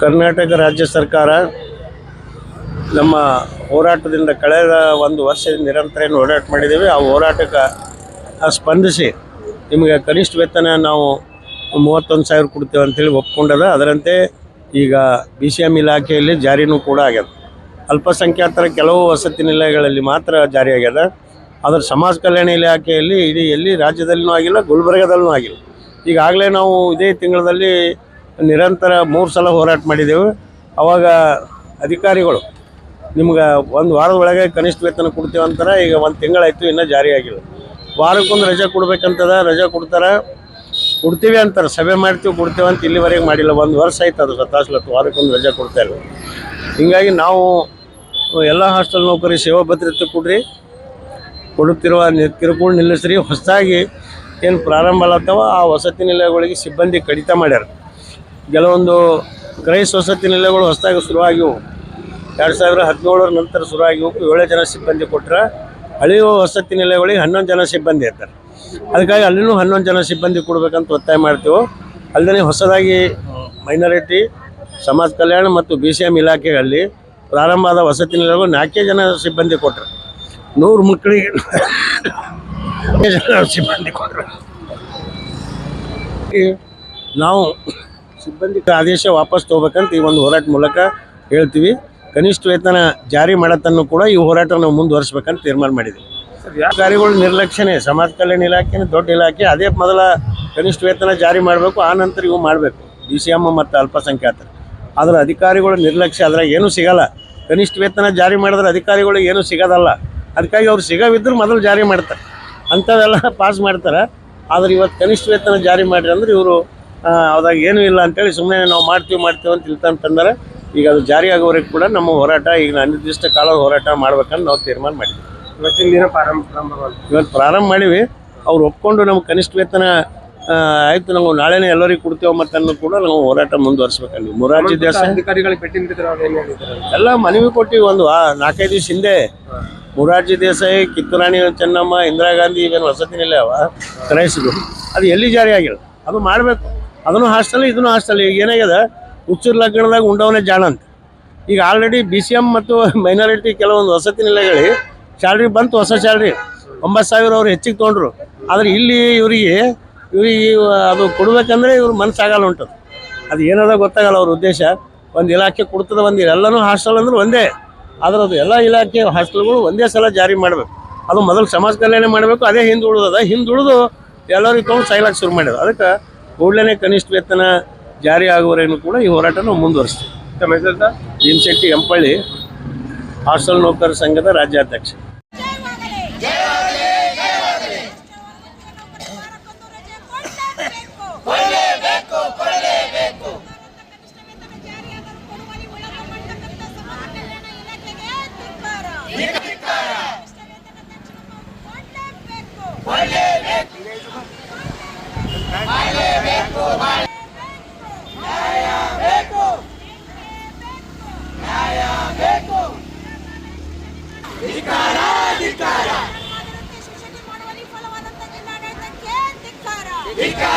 ಕರ್ನಾಟಕ ರಾಜ್ಯ ಸರ್ಕಾರ ನಮ್ಮ ಹೋರಾಟದಿಂದ ಕಳೆದ ಒಂದು ವರ್ಷದಿಂದ ನಿರಂತರ ಏನು ಹೋರಾಟ ಮಾಡಿದ್ದೀವಿ ಆ ಹೋರಾಟಕ್ಕೆ ಸ್ಪಂದಿಸಿ ನಿಮಗೆ ಕನಿಷ್ಠ ವೇತನ ನಾವು 31,000 ಕೊಡ್ತೇವೆ ಅಂತೇಳಿ ಒಪ್ಕೊಂಡದ. ಅದರಂತೆ ಈಗ BCM ಇಲಾಖೆಯಲ್ಲಿ ಜಾರಿನೂ ಕೂಡ ಆಗ್ಯದ. ಅಲ್ಪಸಂಖ್ಯಾತರ ಕೆಲವು ವಸತಿ ನಿಲಯಗಳಲ್ಲಿ ಮಾತ್ರ ಜಾರಿಯಾಗ್ಯದ. ಅದರ ಸಮಾಜ ಕಲ್ಯಾಣ ಇಲಾಖೆಯಲ್ಲಿ ಇಡೀ ಎಲ್ಲಿ ರಾಜ್ಯದಲ್ಲೂ ಆಗಿಲ್ಲ, ಗುಲ್ಬರ್ಗದಲ್ಲೂ ಆಗಿಲ್ಲ. ಈಗಾಗಲೇ ನಾವು ಇದೇ ತಿಂಗಳಲ್ಲಿ ನಿರಂತರ 3 ಸಲ ಹೋರಾಟ ಮಾಡಿದ್ದೆವು. ಆವಾಗ ಅಧಿಕಾರಿಗಳು ನಿಮ್ಗೆ ಒಂದು ವಾರದ ಒಳಗೆ ಕನಿಷ್ಠ ವೇತನ ಕೊಡ್ತೀವಿ ಅಂತಾರೆ. ಈಗ 1 ತಿಂಗಳಾಯಿತು, ಇನ್ನೂ ಜಾರಿಯಾಗಿಲ್ಲ. ವಾರಕ್ಕೊಂದು ರಜೆ ಕೊಡ್ಬೇಕಂತದ, ರಜೆ ಕೊಡ್ತೀವಿ ಅಂತಾರೆ. ಸಭೆ ಮಾಡ್ತೀವಿ ಕೊಡ್ತೇವೆ ಅಂತ ಇಲ್ಲಿವರೆಗೆ ಮಾಡಿಲ್ಲ. 1 ವರ್ಷ ಆಯ್ತು ಅದು ಸತಾಸ್ಲತ್ತು ವಾರಕ್ಕೊಂದು ರಜೆ ಕೊಡ್ತಾ ಇಲ್ಲ. ಹೀಗಾಗಿ ನಾವು ಎಲ್ಲ ಹಾಸ್ಟೆಲ್ ನೌಕರಿ ಸೇವಾ ಭದ್ರತೆ ಕೊಡುತ್ತಿರುವ ಕಿರುಕುಳ ನಿಲ್ಲಿಸ್ರಿ. ಹೊಸದಾಗಿ ಏನು ಪ್ರಾರಂಭ ಆಗ್ತಾವ ಆ ವಸತಿ ನಿಲಯಗಳಿಗೆ ಸಿಬ್ಬಂದಿ ಕಡಿತ ಮಾಡ್ಯಾರ. ಕೆಲವೊಂದು ಕ್ರೈಸ್ ವಸತಿ ನಿಲಯಗಳು ಹೊಸದಾಗಿ ಶುರುವಾಗಿವು. 2017 ನಂತರ ಶುರುವಾಗಿವು. 7 ಜನ ಸಿಬ್ಬಂದಿ ಕೊಟ್ಟರೆ ಹಳೆಯ ವಸತಿ ನಿಲಯಗಳಿಗೆ 11 ಜನ ಸಿಬ್ಬಂದಿ ಇರ್ತಾರೆ. ಅದಕ್ಕಾಗಿ ಅಲ್ಲಿನೂ 11 ಜನ ಸಿಬ್ಬಂದಿ ಕೊಡಬೇಕಂತ ಒತ್ತಾಯ ಮಾಡ್ತೀವಿ. ಅಲ್ಲದೆ ಹೊಸದಾಗಿ ಮೈನಾರಿಟಿ, ಸಮಾಜ ಕಲ್ಯಾಣ ಮತ್ತು BCM ಇಲಾಖೆಗಳಲ್ಲಿ ಪ್ರಾರಂಭ ಆದ ವಸತಿ ನಿಲಯಗಳು 4 ಜನ ಸಿಬ್ಬಂದಿ ಕೊಟ್ಟರು. 100 ಮಕ್ಕಳಿಗೆ ಜನ ಸಿಬ್ಬಂದಿ ಕೊಟ್ಟರು. ನಾವು ಸಿಬ್ಬಂದಿ ಆದೇಶ ವಾಪಸ್ ತೊಗೋಬೇಕಂತ ಈ ಒಂದು ಹೋರಾಟ ಮೂಲಕ ಹೇಳ್ತೀವಿ. ಕನಿಷ್ಠ ವೇತನ ಜಾರಿ ಮಾಡತ್ತನ್ನು ಕೂಡ ಈ ಹೋರಾಟ ನಾವು ಮುಂದುವರಿಸ್ಬೇಕಂತ ತೀರ್ಮಾನ ಮಾಡಿದ್ದೀವಿ. ಅಧಿಕಾರಿಗಳು ನಿರ್ಲಕ್ಷ್ಯನೇ. ಸಮಾಜ ಕಲ್ಯಾಣ ಇಲಾಖೆನೇ ದೊಡ್ಡ ಇಲಾಖೆ. ಅದೇ ಮೊದಲ ಕನಿಷ್ಠ ವೇತನ ಜಾರಿ ಮಾಡಬೇಕು, ಆ ನಂತರ ಇವು ಮಾಡಬೇಕು BCM ಮತ್ತು ಅಲ್ಪಸಂಖ್ಯಾತರು. ಆದರೆ ಅಧಿಕಾರಿಗಳು ನಿರ್ಲಕ್ಷ್ಯ. ಅದ್ರಾಗ ಏನೂ ಸಿಗಲ್ಲ. ಕನಿಷ್ಠ ವೇತನ ಜಾರಿ ಮಾಡಿದ್ರೆ ಅಧಿಕಾರಿಗಳಿಗೆ ಏನೂ ಸಿಗೋದಲ್ಲ. ಅದಕ್ಕಾಗಿ ಅವ್ರು ಸಿಗೋವಿದ್ದರೂ ಮೊದಲು ಜಾರಿ ಮಾಡ್ತಾರೆ, ಅಂಥವೆಲ್ಲ ಪಾಸ್ ಮಾಡ್ತಾರೆ. ಆದರೆ ಇವತ್ತು ಕನಿಷ್ಠ ವೇತನ ಜಾರಿ ಮಾಡಿರಿ ಅಂದ್ರೆ ಇವರು ಅದಾಗ ಏನೂ ಇಲ್ಲ ಅಂತೇಳಿ ಸುಮ್ಮನೆ ನಾವು ಮಾಡ್ತೀವಿ ಅಂತ ಇಲ್ತಂತಂದರೆ ಈಗ ಅದು ಜಾರಿ ಆಗೋವರೆಗೆ ಕೂಡ ನಮ್ಮ ಹೋರಾಟ ಈಗ ಅನಿರ್ದಿಷ್ಟ ಕಾಲದ ಹೋರಾಟ ಮಾಡ್ಬೇಕಂತ ನಾವು ತೀರ್ಮಾನ ಮಾಡಿದ್ವಿ. ಇವತ್ತಿನ ದಿನ ಇವತ್ತು ಪ್ರಾರಂಭ ಮಾಡೀವಿ. ಅವ್ರು ಒಪ್ಕೊಂಡು ನಮ್ಗೆ ಕನಿಷ್ಠ ವೇತನ ಆಯಿತು, ನಾವು ನಾಳೆನೇ ಎಲ್ಲರಿಗೂ ಕೊಡ್ತೇವೆ ಮತ್ತನ್ನು ಕೂಡ ನಾವು ಹೋರಾಟ ಮುಂದುವರಿಸ್ಬೇಕಂದ್ವಿ. ಮೊರಾರ್ಜಿ ದೇಸಾಯಿ ಅಧಿಕಾರಿಗಳಿಗೆ ಭೇಟಿ ನೀಡಿದ್ರೆ ಎಲ್ಲ ಮನವಿ ಕೊಟ್ಟಿವಿ. ಒಂದು 4-5 ದಿವಸ ಹಿಂದೆ ಮೊರಾರ್ಜಿ ದೇಸಾಯಿ, ಕಿತ್ತೂರಾಣಿ ಚೆನ್ನಮ್ಮ, ಇಂದಿರಾ ಗಾಂಧಿ ಇವೇನು ವಸತಿ ನಿಲಯವ ಕ್ರೈಸ್ದು ಅದು ಎಲ್ಲಿ ಜಾರಿ ಆಗಿಲ್ಲ. ಅದು ಮಾಡಬೇಕು. ಅದನ್ನು ಹಾಸ್ಟೆಲ್, ಇದನ್ನು ಹಾಸ್ಟೆಲ್. ಈಗ ಏನಾಗ್ಯದ, ಹುಚ್ಚೂರು ಲಗ್ನದಾಗ ಉಂಡವನೇ ಜಾಣ ಅಂತ. ಈಗ ಆಲ್ರೆಡಿ BCM ಮತ್ತು ಮೈನಾರಿಟಿ ಕೆಲವೊಂದು ವಸತಿ ನಿಲಯಗಳಿಗೆ ಸ್ಯಾಲ್ರಿ ಬಂತು, ಹೊಸ ಸ್ಯಾಲ್ರಿ 9,000 ಅವ್ರು ಹೆಚ್ಚಿಗೆ ತೊಗೊಂಡ್ರು. ಆದರೆ ಇಲ್ಲಿ ಇವರಿಗೆ ಅದು ಕೊಡಬೇಕಂದ್ರೆ ಇವ್ರ ಮನಸ್ಸಾಗಲ್ಲ ಉಂಟು. ಅದು ಏನದ ಗೊತ್ತಾಗಲ್ಲ ಅವ್ರ ಉದ್ದೇಶ. ಒಂದು ಇಲಾಖೆ ಕೊಡ್ತದೆ, ಒಂದು ಎಲ್ಲನೂ ಹಾಸ್ಟೆಲ್ ಅಂದ್ರೆ ಒಂದೇ. ಆದರೆ ಅದು ಎಲ್ಲ ಇಲಾಖೆ ಹಾಸ್ಟೆಲ್ಗಳು ಒಂದೇ ಸಲ ಜಾರಿ ಮಾಡಬೇಕು. ಅದು ಮೊದಲು ಸಮಾಜ ಕಲ್ಯಾಣ ಮಾಡಬೇಕು. ಅದೇ ಹಿಂದುಳಿದು ಎಲ್ಲರಿಗೂ ತೊಗೊಂಡು ಸಾಯ್ಲಾಕ ಶುರು ಮಾಡೋದು. ಅದಕ್ಕೆ ಕೂಡಲೇ ಕನಿಷ್ಠ ವೇತನ ಜಾರಿ ಆಗುವವರೆಗೂ ಕೂಡ ಈ ಹೋರಾಟ ನಾವು ಮುಂದುವರಿಸ್ತೀವಿ. ಭೀಮಶೆಟ್ಟಿ ಎಂಪಳ್ಳಿ, ಹಾಸ್ಟೆಲ್ ನೌಕರ ಸಂಘದ ರಾಜ್ಯಾಧ್ಯಕ್ಷ. ಧಿಕ್ಕಾರ